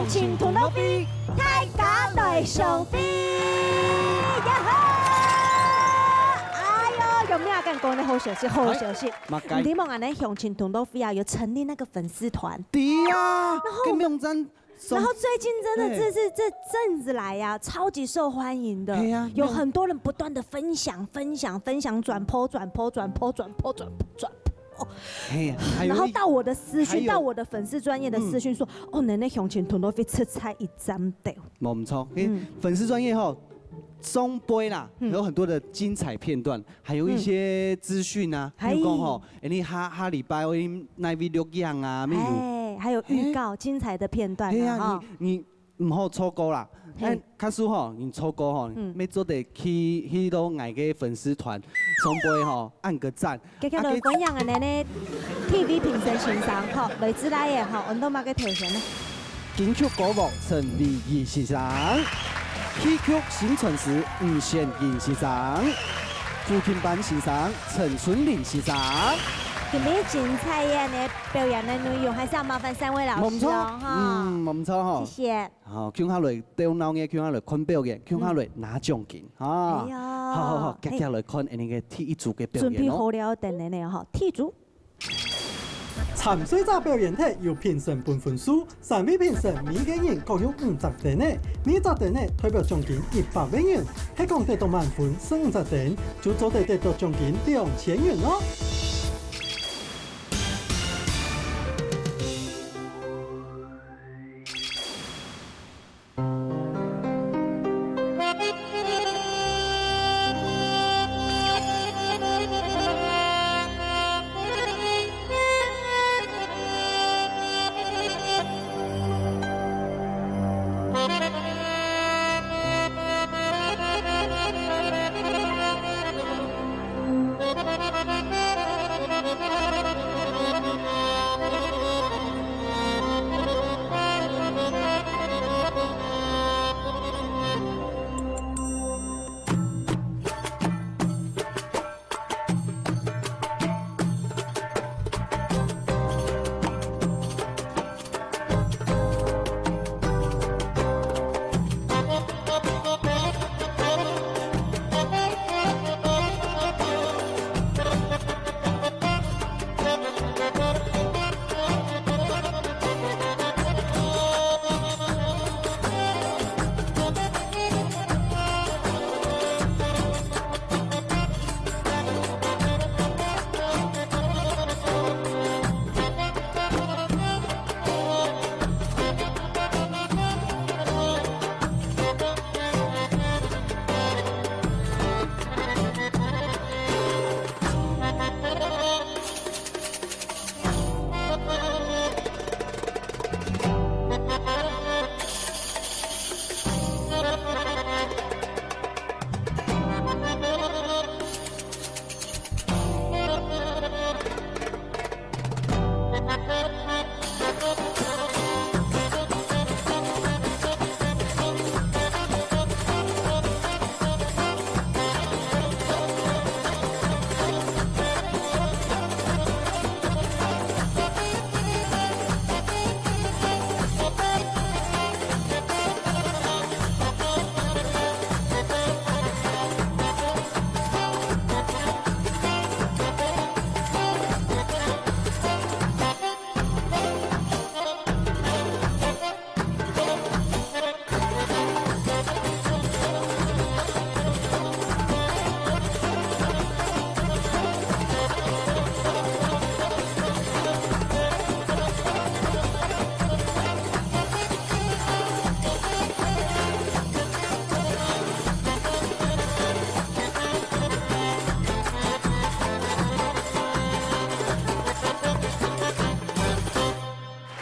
向前同到飛，大家來上飛，呀哈！哎呦，有没有敢讲的好消息？好消息！你望安尼向前同到飞啊，有成立那个粉丝团。对呀，跟用真。然后最近真的这阵子来呀，超级受欢迎的，有很多人不断的分享、转播。然后到我的私讯，到我的粉丝专业的私讯说，哦，奶奶向前同到飞出彩一张的，冇唔错，粉丝专业吼。中杯啦，有很多的精彩片段，还有一些资讯啊，比如讲吼，你下礼拜我那 video 样啊，还有预告精彩的片段啊，你唔好错过啦。卡叔吼，你错过吼，要做得去到爱个粉丝团，中杯吼按个赞。今日来分享的呢 ，TV 评审欣赏吼，来自来的吼，运动马嘅头衔呢，金曲歌王陈立义先生。戏曲新传时吴宪银先生，副琴班先生陈春林先生。今日精彩的表演的内容，还是要麻烦3位老师哦，哈。唔错哈。谢谢。好，听下来电脑嘅，听下来看表演，听下来拿奖金啊。好，接下来看那个第一组嘅表演准备好了，等你呢哈，第一组。参赛者表演体由评审判分数，3位评审每个人各有50点呢，每10点呢代表奖金100万元，系讲得到满分50点，就做得到奖金2000元咯。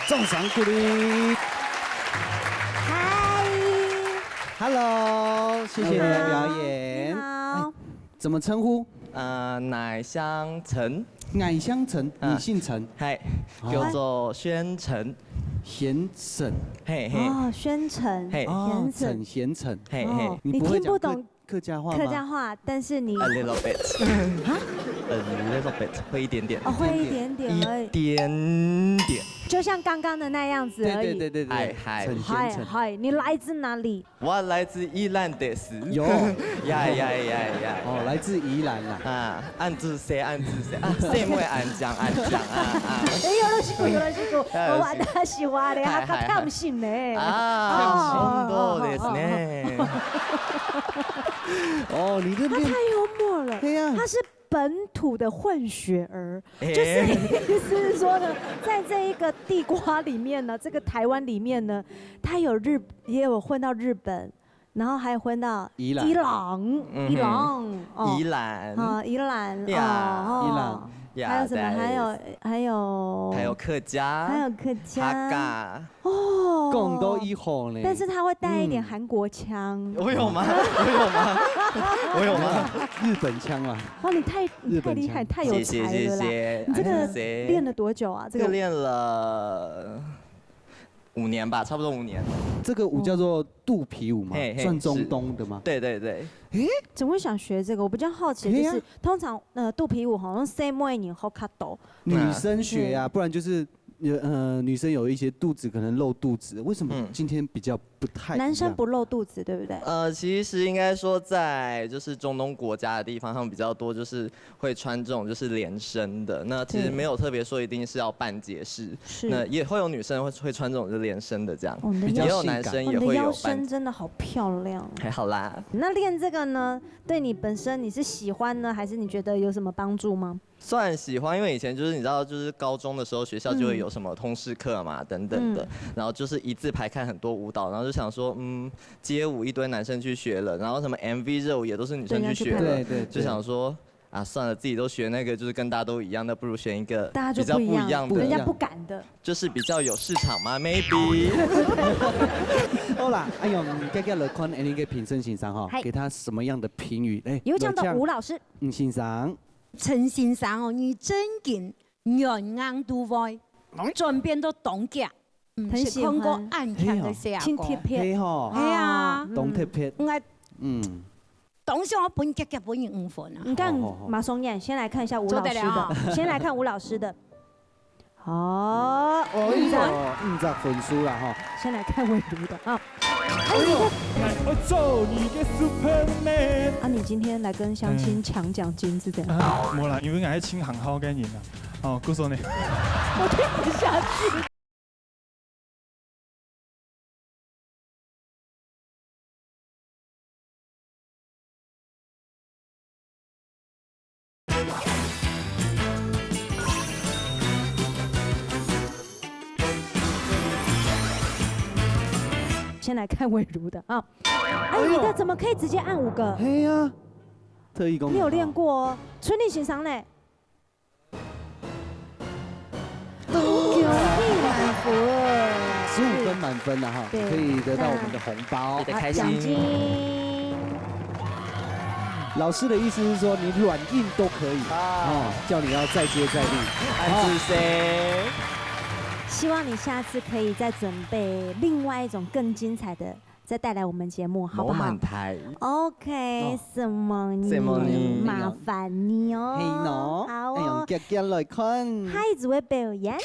送上鼓励。嗨 ，Hello， 谢谢你的表演。好，怎么称呼？乃香陈，乃香陈，你姓陈？嗨，叫做宣陈，贤沈。嘿嘿。哦，宣城，嘿，陈贤陈。嘿嘿。你听不懂客家话吗？客家话，但是你 A little bit， a little bit， 会一点点。哦，会一点点而已。一点点。就像刚刚的那样子而已。对，嗨，嗨，你来自哪里？我来自宜兰的是。有呀。哦，来自宜兰啦。啊，按自谁啊，谁会按讲啊。よろしく。私はね、博多唔信ね。啊，そうですね。哦，你这边他太幽默了。对呀，他是本土的混血儿，就是意思是说呢，在这一个地瓜里面呢，这个台湾里面呢，他也有混到日本。然后还有混到伊朗，宜兰，还有什么？还有客家，客家，哦，讲都一号呢。但是他会带一点韩国腔。我有吗？日本腔啊！哇，你太厉害，太有才了啦！你这个练了多久啊？这个练了5年吧，差不多5年。这个舞叫做肚皮舞嘛，算中东的吗？对。怎么会想学这个？我比较好奇，就是通常肚皮舞好像same你好卡抖，女生学呀，不然就是女生有一些肚子可能露肚子，为什么今天比较不太？男生不露肚子，对不对？其实应该说在就是中东国家的地方，他们比较多就是会穿这种就是连身的。那其实没有特别说一定是要半截式，那也会有女生会穿这种就是连身的这样，也有男生也会有。你的腰身真的好漂亮。还好啦。那练这个呢，对你本身你是喜欢呢，还是你觉得有什么帮助吗？算喜欢，因为以前就是你知道，就是高中的时候学校就会有什么通识课嘛，等等的，然后就是一字排看很多舞蹈，然后就想说，街舞一堆男生去学了，然后什么 MV 热舞也都是女生去学了，对，就想说啊，算了，自己都学那个，就是跟大家都一样，那不如选一个比较不一样的，人家不敢的，就是比较有市场嘛 ，maybe。好啦，哎呦，今日来看你个评审先生哈，给他什么样的评语？哎，有奖的吴老师，先生。陈先生哦，你真劲，软硬都会，转变都懂嘅，很喜欢过暗强的下轻贴片，系啊，懂贴片，懂上我本格嘅本5分啊。你看马松燕，先来看一下吴老师的，先来看吴老师的。哦，50分数啦哈。先来看魏如的啊。我做你的 Superman。啊，你今天来跟相亲抢奖金是怎样？没啦，因为我请行好嘅人啊。哦，故说呢？我听不下去。先来看魏如的啊，你的怎么可以直接按5个？嘿呀，特异功能。你有练过哦，春丽欣赏嘞。恭喜满分，15分满分了哈，可以得到我们的红包，奖金。老师的意思是说，你软硬都可以叫你要再接再厉。是谁？希望你下次可以再准备另外一种更精彩的，再带来我们节目，好不好 ？OK， 什么你？麻烦你哦。嘿喏，好哦。用脚来看。孩子会表演。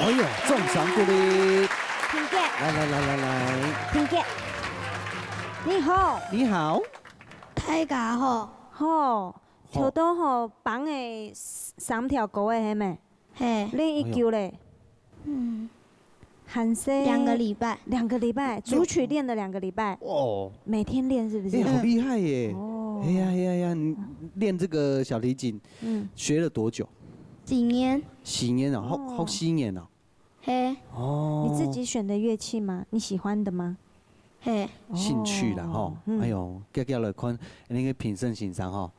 哎呦，重赏鼓励！婷姐，来，婷姐，你好，你好，大家好，好，抽到吼绑的3条狗的迄咩？嘿，练一球嘞，韩式2个礼拜，2个礼拜，主曲练了2个礼拜，哦，每天练是不是？哎，好厉害耶！哦，哎呀，你练这个小提琴，学了多久几年？ 4年哦，好4年哦。嘿，哦，你自己选的乐器吗？你喜欢的吗？嘿，兴趣啦吼，哎呦，接来看那个评审欣赏吼，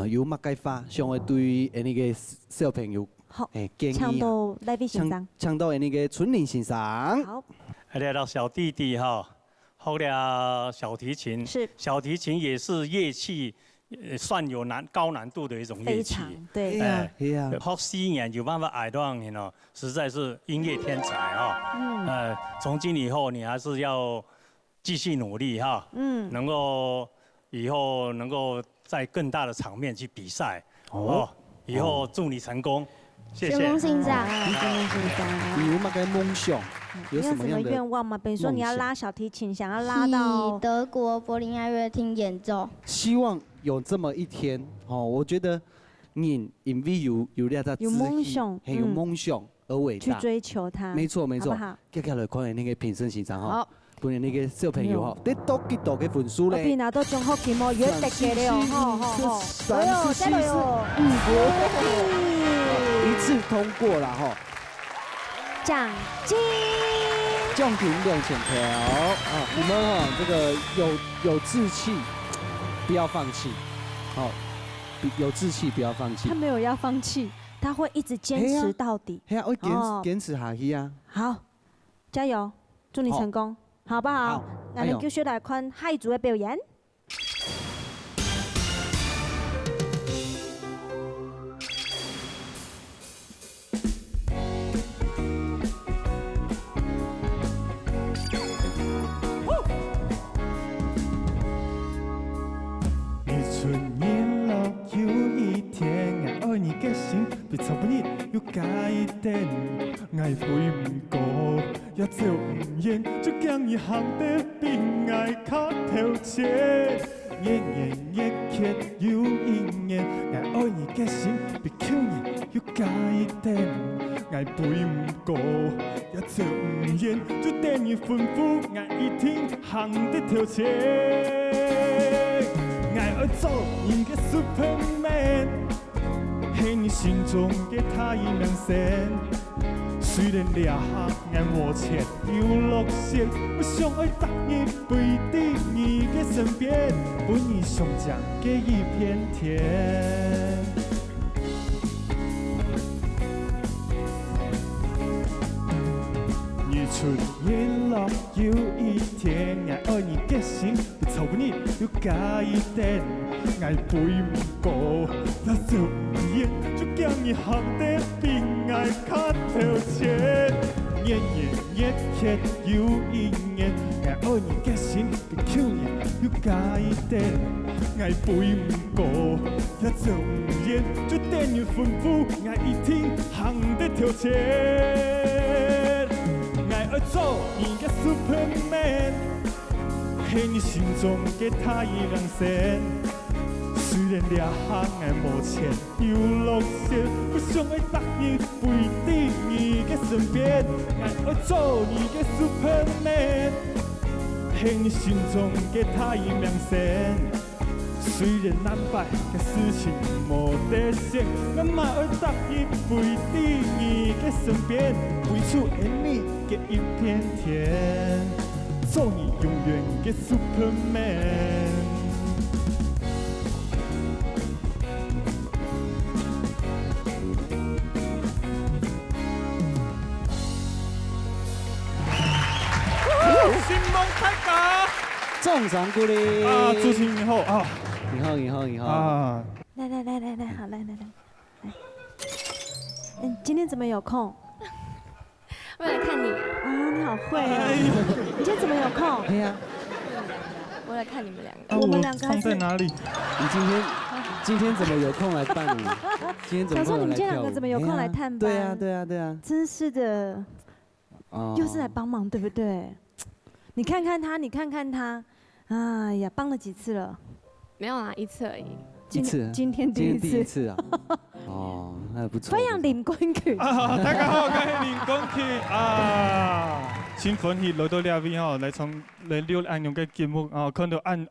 有乜解法，想要对那个小朋友好，建议唱到来宾欣赏，唱到那个春玲欣赏。好，来到小弟弟哈，后了小提琴，是小提琴也是乐器，算有高难度的一种乐器。对，呀，学4年有办法爱到你呢，实在是音乐天才哈。从今以后你还是要继续努力哈。能够以后能够在更大的场面去比赛。以后祝你成功，谢谢。成功欣赏。你有乜嘅梦想？有什么样的愿望吗？比如说你要拉小提琴，想要拉到德国柏林爱乐厅演奏。希望有这么一天哦，我觉得你因为有那个有梦想，很有梦想而伟大，去追求它。没错，好不好？接下来看那个评审欣赏哈。好。本那个小朋友哈，得多几多嘅分数咧？我拿到中学期末越得嘅了，吼，哎呦，加油！一次通过了哈。奖金奖金2000条啊！你们哈这个有志气，不要放弃，好，有志气不要放弃。他没有要放弃，他会一直坚持到底。嘿啊，我坚持下去啊！好，加油，祝你成功。好不好？那你继续来看下一组的表演。日出日落有一天，爱你的心被草不腻又改变，爱飞唔过。也做唔厌，就将一行的并爱较透彻，年年月刻有一年，爱爱你的心比去年又改变，爱飞唔过，也做唔厌，就等于吩咐，爱一听行的透彻，爱做你的 Superman， 是你心中的太阳神。虽然掠下眼无钱又落雪，我想爱逐日陪在你的身边，陪你上讲的一片天。日出日落有一天，爱你的心被草不腻又改变，爱飞唔过，也做唔厌，就将你行得比爱较透彻。年年月刻有一年，爱你的心比去年又改变，爱飞唔过，也做唔厌，就等于吩咐，爱一听行得透彻。爱做你的 Superman， 是你心中的太阳神。虽然掠下爱无钱又落雪，我想爱逐日陪在你的身边。爱做你的 Superman， 是你心中的太阳神。虽然难办的事情无得选，我嘛会逐日陪在你的身边，为出爱你的一片天，做你永远的 Superman。新梦开港，重赏鼓励啊！祝新年好啊！你好啊！来，好，来。今天怎么有空？为了看你啊，你好会啊！你今天怎么有空？对呀，我来看你们两个。我们两个放在哪里？你今天今天怎么有空来伴舞？今天怎么想说你们今天两个怎么有空来探班？对啊，对啊，对啊，真是的，又是来帮忙，对不对？你看看他，你看看他，哎呀，帮了几次了？没有啦，1次而已。一次，今天第一次啊。哦，那不错。非常林冠曲啊，大家好，我是林冠曲啊。新欢喜来到呢边吼，来了安用嘅节目啊，看到按节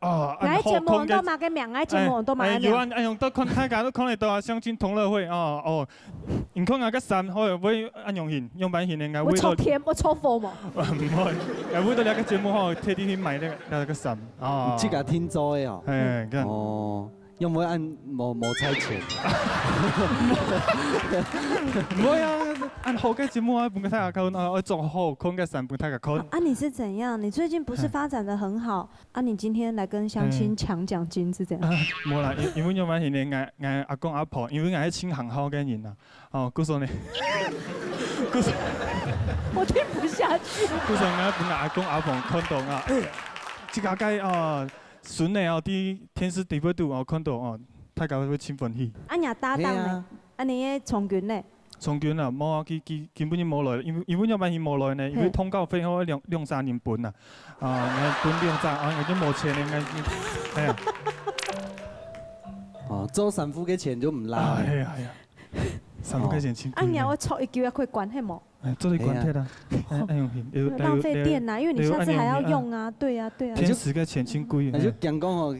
目都嘛嘅名，节目都嘛嘅名。有按用到看大家都看得到啊，相亲同乐会啊哦，因看下个山，好会按用型，用版型嘅爱。我抽天，我抽风嘛。唔会，为到呢个节目吼，特地去买那个伞啊。这个听做的哦。哎，哦。有冇按冇差錢？唔會啊，按好嘅節目啊，半個睇下看啊，我做好空嘅散半睇下看。啊，你是怎樣？你最近不是發展得很好啊？你今天來跟鄉親搶獎金是怎樣？冇啦，因為有乜嘢咧，我阿公阿婆，因為我係清行好嘅人啊。哦，故說呢？我聽不下去。故說我本阿公阿婆看到啊，這個街啊。孫的哦，啲天時地不度哦，看到哦，大家會真歡喜。啊，你搭檔咧？啊，你嘅從軍咧？從軍啊，冇啊，佢根本就冇來，因為有乜嘢冇來呢？因為通告費我2-3年半啊，我本2-3啊，我就冇錢咧，係啊。哦，做神父嘅錢就唔拉。係啊係啊，神父嘅錢錢。啊，你我抽一嚿也可以關係冇？做你關係啦，浪費電啊，因為你下次還要用啊，對啊對啊。天時嘅錢真貴。那就講講哦，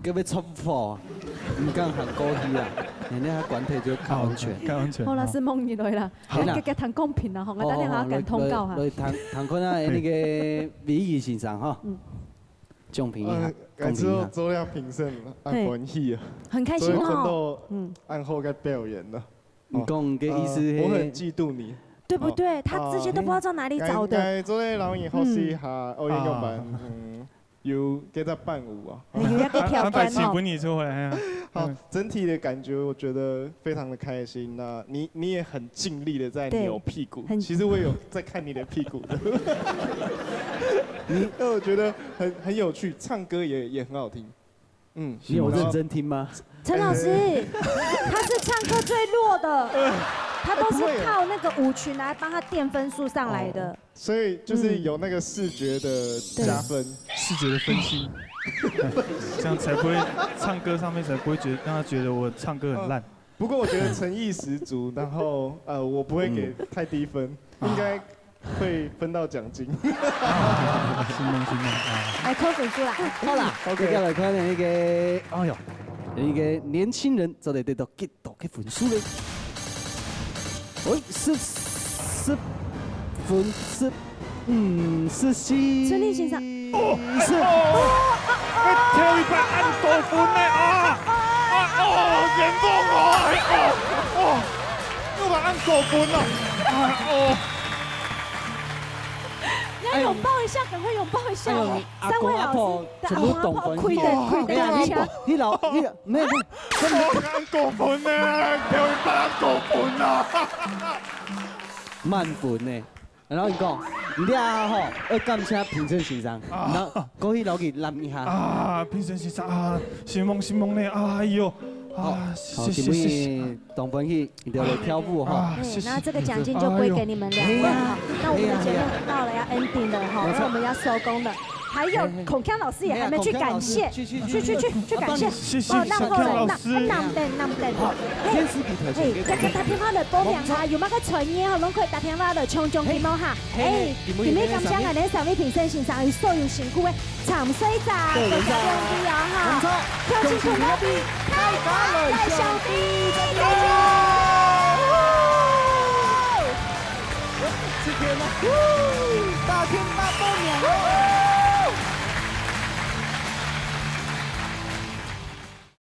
叫要出貨，唔敢行高鐵啦，人哋喺管體就較安全。較安全。好啦，是夢以來啦，嘅談公平啦，我等陣下緊通告嚇。來談看下那個禮儀先生哈，獎品一下，公平一下。做了評審，很歡喜啊，很開心哦。按後嘅表演啦。你講嘅意思係？我很嫉妒你。對不對？他這些都不知道在哪裡找的。做咧老人學試下奧運用版，有給他伴舞啊。有一個條件哦。本你出來。好，整體的感覺我覺得非常的開心。那你也很盡力的在扭屁股。其實我有在看你的屁股的。因為我覺得很有趣，唱歌也很好聽。你有認真聽嗎？陳老師，他是唱歌最弱的。他都是靠那個舞群來幫他墊分數上來的，所以就是有那個視覺的加分，視覺的分析，這樣才不會唱歌上面才不會讓他覺得我唱歌很爛。不過我覺得誠意十足，然後我不會給太低分，應該會分到獎金。心夢來扣分數啦，好啦，接下來看那個，哎呦，那個年輕人就嚟得到幾多嘅分數咧？10分14。孫儷先生。是。跳一百按多分呢啊！嚴重哦！又把按多分了。你要擁抱一下，趕快擁抱一下。3位老師，全部懂分。虧的，你老咩？我按多分呢，跳一百按多分啊！滿分呢，然後伊講，你啊吼，要感謝評審先生，然後過去老給攬一下。啊，評審先生啊，心夢呢，哎呦，啊，謝謝。董分去，你都來跳舞哈。那這個獎金就歸給你們2位哈。那我們的節目到了要 ending 了哈，那我們要收工了。還有孔鏘老師也還沒去感謝，去感謝。哦，那後來那天使比特錢。這個打電話來報名哈，有乜個傳言哈，攏可以打電話來搶獎金哦哈。今日感謝我哋3位評審先生與所有辛苦的長水仔，多謝兩位哦哈。跳進土鍋邊，太高了，太小弟，再見。今天呢？